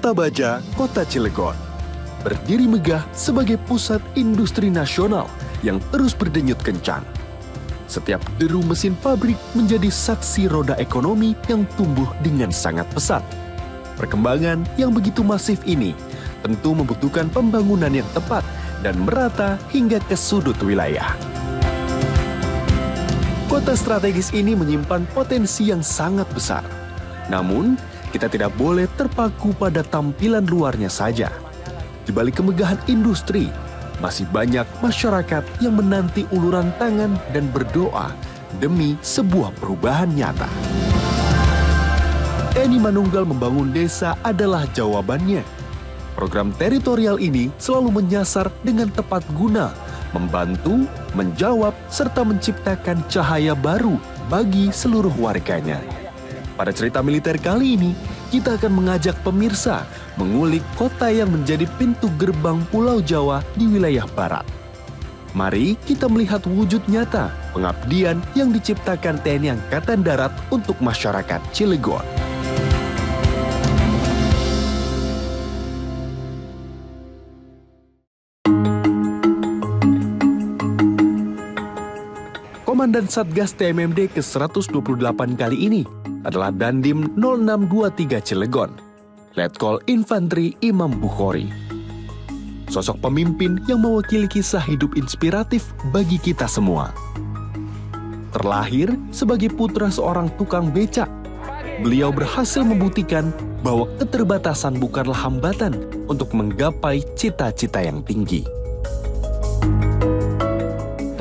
Kota Baja, Kota Cilegon. Berdiri megah sebagai pusat industri nasional yang terus berdenyut kencang. Setiap deru mesin pabrik menjadi saksi roda ekonomi yang tumbuh dengan sangat pesat. Perkembangan yang begitu masif ini tentu membutuhkan pembangunan yang tepat dan merata hingga ke sudut wilayah. Kota strategis ini menyimpan potensi yang sangat besar. Namun, kita tidak boleh terpaku pada tampilan luarnya saja. Di balik kemegahan industri, masih banyak masyarakat yang menanti uluran tangan dan berdoa demi sebuah perubahan nyata. TNI Manunggal membangun desa adalah jawabannya. Program teritorial ini selalu menyasar dengan tepat guna, membantu, menjawab, serta menciptakan cahaya baru bagi seluruh warganya. Pada cerita militer kali ini, kita akan mengajak pemirsa mengulik kota yang menjadi pintu gerbang Pulau Jawa di wilayah barat. Mari kita melihat wujud nyata pengabdian yang diciptakan TNI Angkatan Darat untuk masyarakat Cilegon. Komandan Satgas TMMD ke-128 kali ini adalah Dandim 0623 Cilegon, Letkol Infanteri Imam Bukhori. Sosok pemimpin yang mewakili kisah hidup inspiratif bagi kita semua. Terlahir sebagai putra seorang tukang becak, beliau berhasil membuktikan bahwa keterbatasan bukanlah hambatan untuk menggapai cita-cita yang tinggi.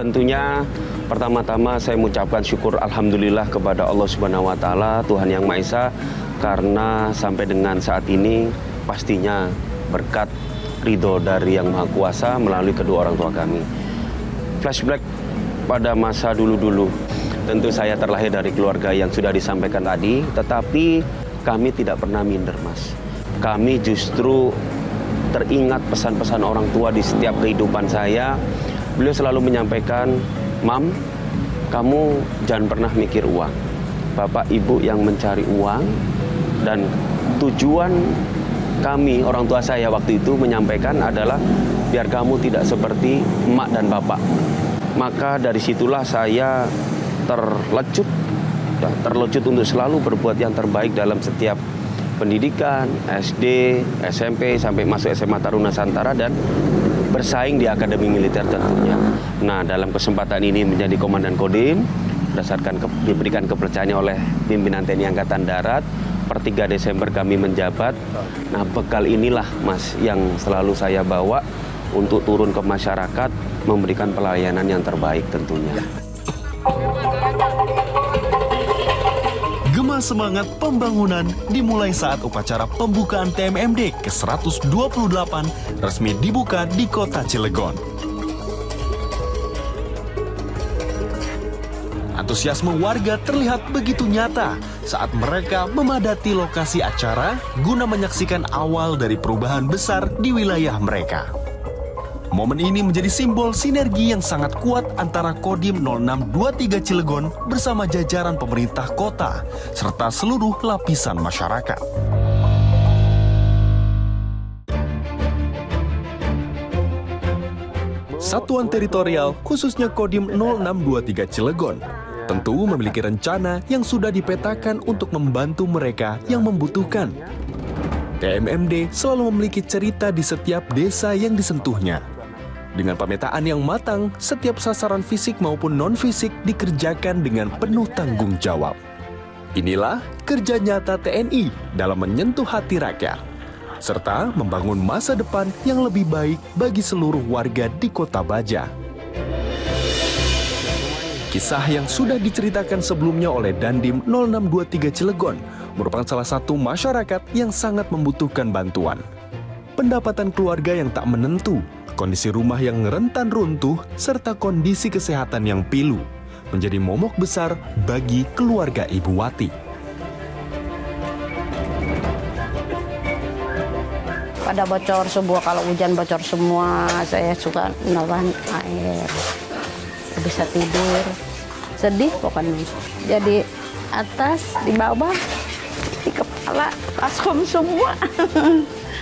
Tentunya pertama-tama saya mengucapkan syukur alhamdulillah kepada Allah Subhanahu wa taala, Tuhan Yang Maha Esa, karena sampai dengan saat ini pastinya berkat ridho dari Yang Maha Kuasa melalui kedua orang tua kami. Flashback pada masa dulu-dulu, tentu saya terlahir dari keluarga yang sudah disampaikan tadi, tetapi kami tidak pernah minder, Mas. Kami justru teringat pesan-pesan orang tua di setiap kehidupan saya. Beliau selalu menyampaikan, "Mam, kamu jangan pernah mikir uang. Bapak ibu yang mencari uang, dan tujuan kami, orang tua saya waktu itu menyampaikan adalah biar kamu tidak seperti emak dan bapak." Maka dari situlah saya terlecut untuk selalu berbuat yang terbaik dalam setiap pendidikan, SD, SMP, sampai masuk SMA Taruna Nusantara dan bersaing di Akademi Militer tentunya. Nah, dalam kesempatan ini menjadi Komandan Kodim, berdasarkan diberikan kepercayaan oleh pimpinan TNI Angkatan Darat, per 3 Desember kami menjabat. Nah, bekal inilah, Mas, yang selalu saya bawa untuk turun ke masyarakat, memberikan pelayanan yang terbaik tentunya. Gema semangat pembangunan dimulai saat upacara pembukaan TMMD ke-128 resmi dibuka di Kota Cilegon. Antusiasme warga terlihat begitu nyata saat mereka memadati lokasi acara guna menyaksikan awal dari perubahan besar di wilayah mereka. Momen ini menjadi simbol sinergi yang sangat kuat antara Kodim 0623 Cilegon bersama jajaran pemerintah kota, serta seluruh lapisan masyarakat. Satuan teritorial, khususnya Kodim 0623 Cilegon, tentu memiliki rencana yang sudah dipetakan untuk membantu mereka yang membutuhkan. TMMD selalu memiliki cerita di setiap desa yang disentuhnya. Dengan pemetaan yang matang, setiap sasaran fisik maupun non-fisik dikerjakan dengan penuh tanggung jawab. Inilah kerja nyata TNI dalam menyentuh hati rakyat, serta membangun masa depan yang lebih baik bagi seluruh warga di Kota Baja. Kisah yang sudah diceritakan sebelumnya oleh Dandim 0623 Cilegon merupakan salah satu masyarakat yang sangat membutuhkan bantuan. Pendapatan keluarga yang tak menentu, kondisi rumah yang rentan runtuh, serta kondisi kesehatan yang pilu menjadi momok besar bagi keluarga Ibu Wati. Pada bocor semua, kalau hujan bocor semua, saya suka nawan air. Bisa tidur, sedih pokoknya. Jadi atas, di bawah, kepala, baskom semua.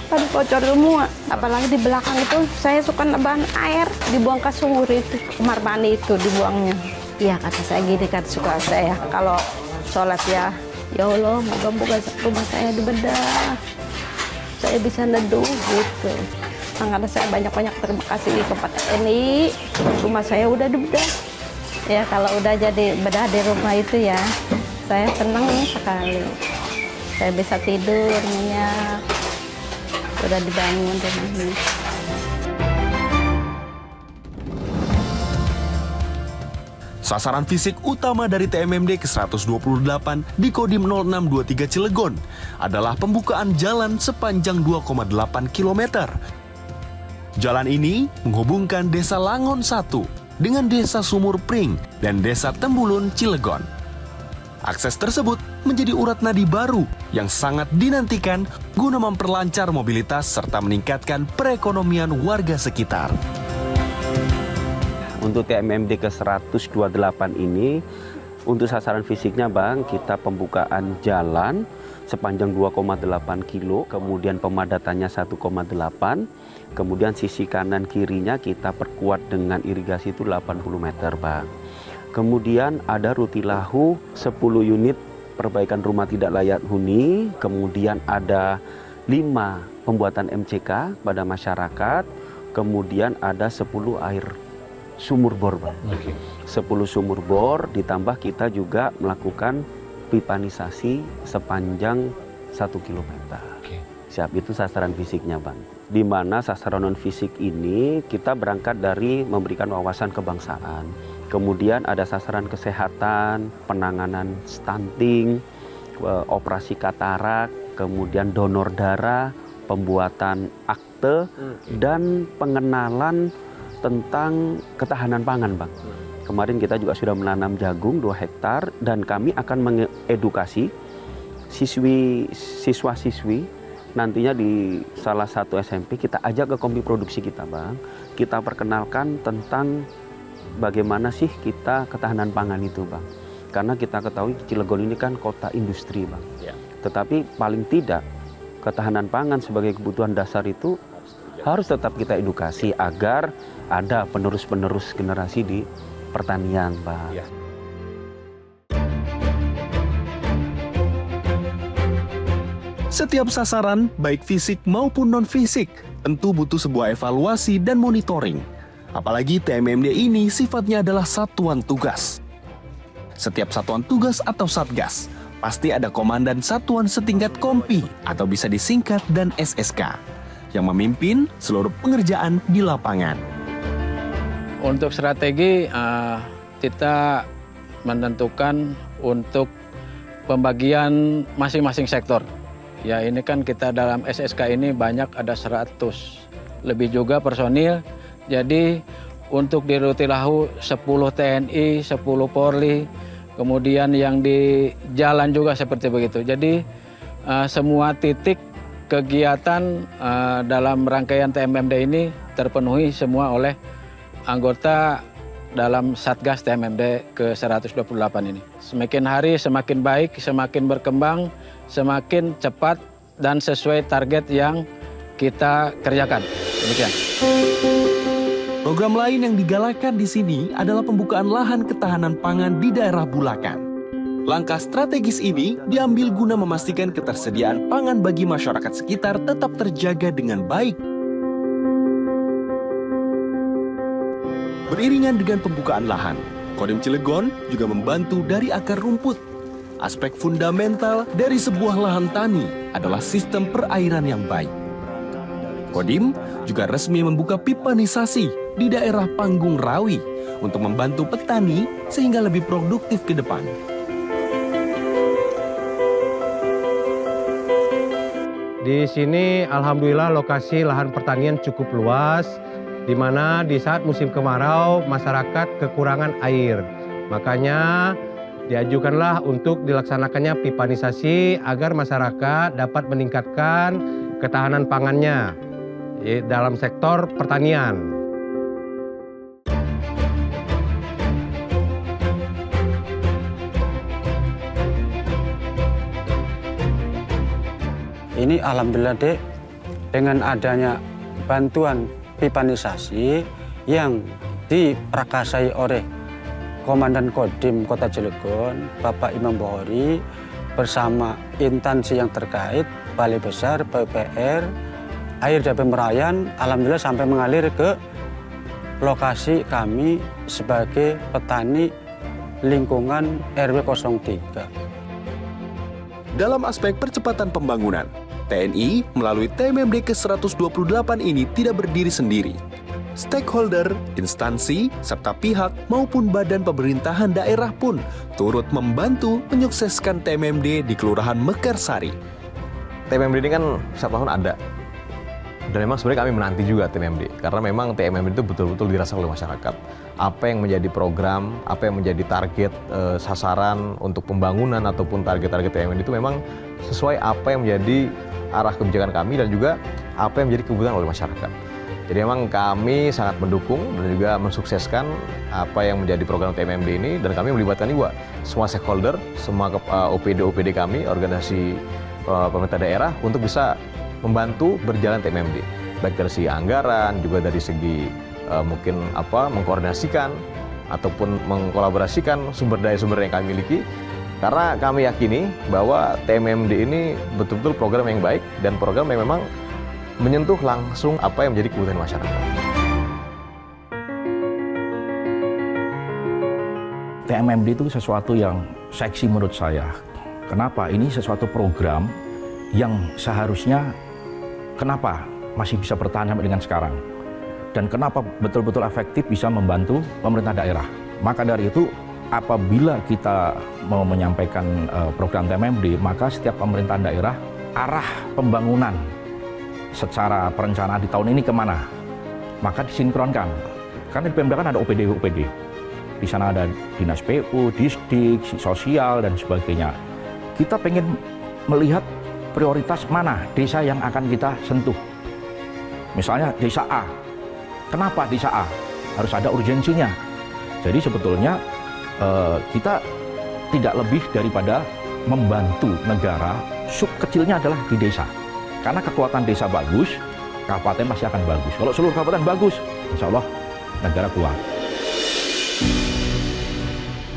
Pada bocor semua. Apalagi di belakang itu saya suka nabahan air, dibuang ke sumur itu, kamar mandi itu dibuangnya. Iya kata saya gini kan suka saya kalau sholat ya Allah moga-moga rumah saya dibedah, saya bisa neduh gitu. Makanya saya banyak-banyak terima kasih kepada TNI, rumah saya udah dibedah. Ya kalau udah jadi bedah di rumah itu ya, saya senang sekali. Saya bisa tidur nyenyak. Udah dibangun rumahnya. Sasaran fisik utama dari TMMD ke-128 di Kodim 0623 Cilegon adalah pembukaan jalan sepanjang 2,8 km. Jalan ini menghubungkan Desa Langon 1 dengan Desa Sumur Pring dan Desa Tembulun Cilegon. Akses tersebut menjadi urat nadi baru yang sangat dinantikan guna memperlancar mobilitas serta meningkatkan perekonomian warga sekitar. Untuk TMMD ke-128 ini, untuk sasaran fisiknya Bang, kita pembukaan jalan sepanjang 2,8 kilo, kemudian pemadatannya 1,8, kemudian sisi kanan kirinya kita perkuat dengan irigasi itu 80 meter Bang. Kemudian ada rutilahu 10 unit perbaikan rumah tidak layak huni, kemudian ada 5 pembuatan MCK pada masyarakat, kemudian ada 10 air sumur bor Bang. 10 sumur bor, ditambah kita juga melakukan pipanisasi sepanjang 1 km. Siap, itu sasaran fisiknya Bang. Di mana sasaran non fisik ini kita berangkat dari memberikan wawasan kebangsaan. Kemudian ada sasaran kesehatan, penanganan stunting, operasi katarak, kemudian donor darah, pembuatan akte, dan pengenalan tentang ketahanan pangan Bang. Kemarin kita juga sudah menanam jagung 2 hektar dan kami akan mengedukasi siswa-siswi nantinya di salah satu SMP kita ajak ke kompi produksi kita Bang. Kita perkenalkan tentang bagaimana sih kita ketahanan pangan itu Bang. Karena kita ketahui Cilegon ini kan kota industri Bang. Ya. Tetapi paling tidak ketahanan pangan sebagai kebutuhan dasar itu harus tetap kita edukasi agar ada penerus-penerus generasi di pertanian Bang. Ya. Setiap sasaran, baik fisik maupun non-fisik, tentu butuh sebuah evaluasi dan monitoring. Apalagi TMMD ini sifatnya adalah satuan tugas. Setiap satuan tugas atau satgas, pasti ada komandan satuan setingkat kompi atau bisa disingkat dan SSK, yang memimpin seluruh pengerjaan di lapangan. Untuk strategi, kita menentukan untuk pembagian masing-masing sektor. Ya ini kan kita dalam SSK ini banyak ada 100 lebih juga personil. Jadi untuk di Rutilahu 10 TNI, 10 Polri, kemudian yang di jalan juga seperti begitu. Jadi semua titik kegiatan dalam rangkaian TMMD ini terpenuhi semua oleh anggota dalam Satgas TMMD ke-128 ini. Semakin hari semakin baik, semakin berkembang, semakin cepat dan sesuai target yang kita kerjakan. Demikian. Program lain yang digalakan di sini adalah pembukaan lahan ketahanan pangan di daerah Bulakan. Langkah strategis ini diambil guna memastikan ketersediaan pangan bagi masyarakat sekitar tetap terjaga dengan baik. Beriringan dengan pembukaan lahan, Kodim Cilegon juga membantu dari akar rumput. Aspek fundamental dari sebuah lahan tani adalah sistem perairan yang baik. Kodim juga resmi membuka pipanisasi di daerah Panggung Rawi untuk membantu petani sehingga lebih produktif ke depan. Di sini alhamdulillah lokasi lahan pertanian cukup luas, di mana di saat musim kemarau masyarakat kekurangan air. Makanya diajukanlah untuk dilaksanakannya pipanisasi agar masyarakat dapat meningkatkan ketahanan pangannya dalam sektor pertanian. ini alhamdulillah Dek, dengan adanya bantuan pipanisasi yang diprakarsai oleh Komandan Kodim Kota Cilegon, Bapak Imam Bohori, bersama instansi yang terkait, Balai Besar, PUPR, air dari Pemerayan, alhamdulillah sampai mengalir ke lokasi kami sebagai petani lingkungan RW 03. Dalam aspek percepatan pembangunan, TNI melalui TMMD ke-128 ini tidak berdiri sendiri. Stakeholder, instansi, serta pihak maupun badan pemerintahan daerah pun turut membantu menyukseskan TMMD di Kelurahan Mekarsari. TMMD ini kan setiap tahun ada. Dan memang sebenarnya kami menanti juga TMMD. Karena memang TMMD itu betul-betul dirasakan oleh masyarakat. Apa yang menjadi program, apa yang menjadi target sasaran untuk pembangunan ataupun target-target TMMD itu memang sesuai apa yang menjadi arah kebijakan kami dan juga apa yang menjadi kebutuhan oleh masyarakat. Jadi memang kami sangat mendukung dan juga mensukseskan apa yang menjadi program TMMD ini, dan kami melibatkan juga semua stakeholder, semua OPD kami, organisasi pemerintah daerah untuk bisa membantu berjalan TMMD, baik dari segi anggaran, juga dari segi mungkin mengkoordinasikan ataupun mengkolaborasikan sumber daya yang kami miliki, karena kami yakini bahwa TMMD ini betul-betul program yang baik dan program yang memang menyentuh langsung apa yang menjadi kebutuhan masyarakat. TMMD itu sesuatu yang seksi menurut saya. Kenapa? Ini sesuatu program yang seharusnya kenapa masih bisa bertahan sampai dengan sekarang. Dan kenapa betul-betul efektif bisa membantu pemerintah daerah. Maka dari itu, apabila kita mau menyampaikan program TMMD, maka setiap pemerintahan daerah, arah pembangunan secara perencanaan di tahun ini kemana? Maka disinkronkan. Karena di PMD kan ada OPD. Di sana ada dinas PU, disdik, sosial, dan sebagainya. Kita pengen melihat prioritas mana desa yang akan kita sentuh. Misalnya desa A. Kenapa desa A? Harus ada urgensinya. Jadi sebetulnya kita tidak lebih daripada membantu negara, sub kecilnya adalah di desa. Karena kekuatan desa bagus, kabupaten pasti akan bagus. Kalau seluruh kabupaten bagus, insya Allah negara kuat.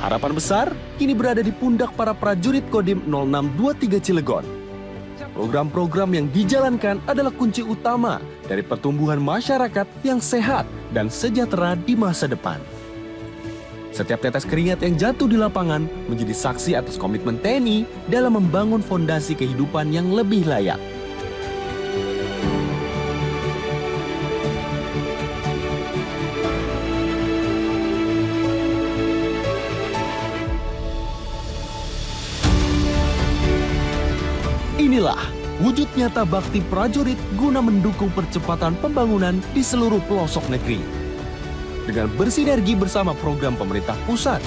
Harapan besar kini berada di pundak para prajurit Kodim 0623 Cilegon. Program-program yang dijalankan adalah kunci utama dari pertumbuhan masyarakat yang sehat dan sejahtera di masa depan. Setiap tetes keringat yang jatuh di lapangan menjadi saksi atas komitmen TNI dalam membangun fondasi kehidupan yang lebih layak. Inilah wujud nyata bakti prajurit guna mendukung percepatan pembangunan di seluruh pelosok negeri. Dengan bersinergi bersama program pemerintah pusat,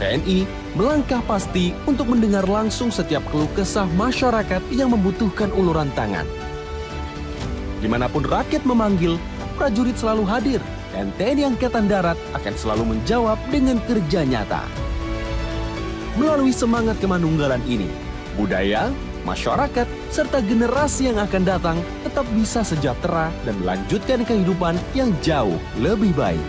TNI melangkah pasti untuk mendengar langsung setiap keluh kesah masyarakat yang membutuhkan uluran tangan. Dimanapun rakyat memanggil, prajurit selalu hadir dan TNI Angkatan Darat akan selalu menjawab dengan kerja nyata. Melalui semangat kemanunggalan ini, budaya, masyarakat, serta generasi yang akan datang tetap bisa sejahtera dan melanjutkan kehidupan yang jauh lebih baik.